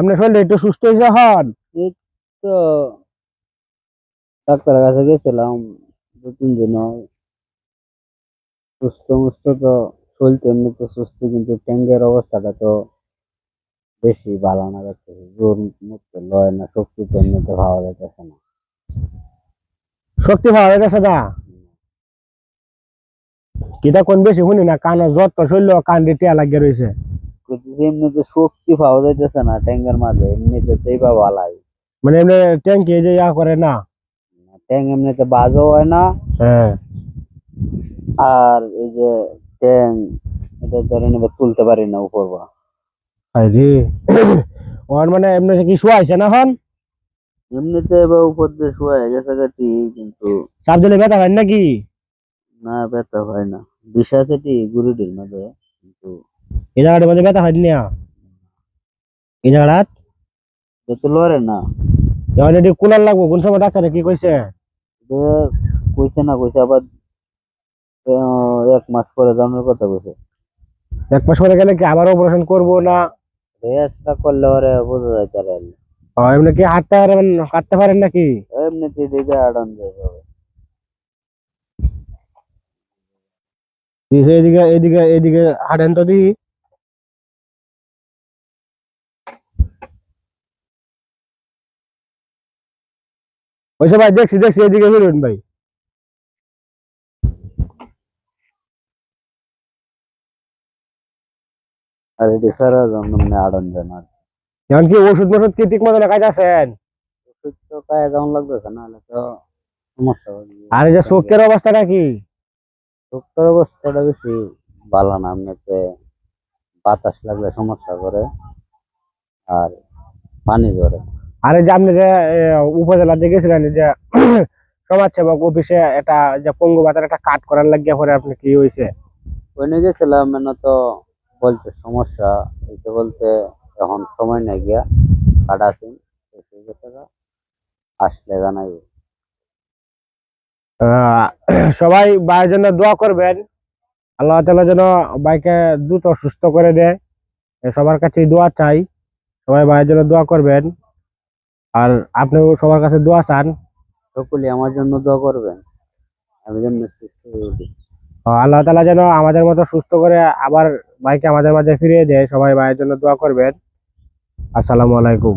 আপনার শরীরটা একটু সুস্থ হয়েছে হন? এই তো ডাক্তারের কাছে গেছিলাম 2-3 দিন হয়। সুস্থ মুস্থ তো চলতে এমনিতে সুস্থ, কিন্তু ট্যাঙ্কের অবস্থাটা তো বেশি ভালো না দেখতেছি। জোর মুক্ত লয় না, শক্তি তো এমনিতে পাওয়া যাইতেছে না। শক্তি পাওয়া যাচ্ছে না? কিতা কোন বেশি শুনি না, কানে যত শরীর কান দিয়ে টিয়া লাগিয়ে রয়েছে। কিন্তু এমনিতে শক্তি পাওয়া যাইতেছে না ট্যাঙ্কের মাঝে, এমনিতে তেই বা ভালাই। মানে এমনি ট্যাঙ্কি যে ইয়া করে না। ট্যাঙ্ক এমনিতে বাজও হয় না। হ্যাঁ। আর এই যে ট্যাঙ্ক, এটা ধরেন এবার তুলতে পারি না উপর বা। আরে ওর মানে এমনি কি শুয়াইছে না হন? এমনিতে এবার উপর দিয়ে শুয়ে গেছে ঠিক, কিন্তু চাপ দিলে ব্যথা হয় নাকি? না ব্যথা হয় না। বিষাতে ঠিক গুরুটির মধ্যে, কিন্তু এই জায়গাটার মধ্যে ব্যথা হয় না? এই জায়গাটা যত লড়ে না। যখন এটি কুলার লাগবো কোন সময় ডাক্তারে কি কইছে? যে কইছে না কইছে আবার 1 মাস পরে জানার কথা কইছে। 1 মাস পরে গেলে কি আবার অপারেশন করবো না? রেস্টটা করলে ওরে বোঝা যায় তার। এমনি কি হাঁটতে পারেন নাকি? এমনিতে দিকে আড়ান যায় সবাই। এদিকে এদিকে এদিকে হাঁটেন তো দেখি। ওইসব ভাই দেখছি দেখছি, এদিকে ফিরুন ভাই। আর এটি সারা জন্য মানে আড়ান যায় না। এখন কি ওষুধ মষুধ কি ঠিক মতো খাইতেছেন? ওষুধ তো খায় যেমন লাগতেছে, নাহলে তো সমস্যা হবে। আর এই যে চোখের অবস্থাটা কি? ডক্টর অবস্থাটা বেশি ভালো না। এমনিতে বাতাস লাগলে সমস্যা করে, আর পানি ধরে। আর এই যে আপনি যে উপজেলাতে গেছিলেন, এই যে সমাজসেবক অফিসে একটা যে পঙ্গু ভাতার একটা কাট করার লাগিয়ে পরে আপনি কি হয়েছে? ওইনে গেছিলাম, মানে তো বলছে সমস্যা হইতে, বলতে এখন সময় নাই গিয়া কাটা আছেন, আসলে জানাইব। সবাই ভাইয়ের জন্য দোয়া করবেন। আল্লাহ তাআলা যেন ভাইকে দ্রুত সুস্থ করে দেয়, সবার কাছে দোয়া চাই। সবাই ভাইয়ের জন্য দোয়া করবেন। আর আপনিও সবার কাছে দোয়া চান। সকলে আমার জন্য দোয়া করবেন, আমি যেন সুস্থ হয়ে উঠি। আল্লাহ তাআলা যেন আমাদের মতো সুস্থ করে আবার ভাইকে আমাদের মাঝে ফিরিয়ে দেয়। সবাই ভাইয়ের জন্য দোয়া করবেন। আসসালামু আলাইকুম।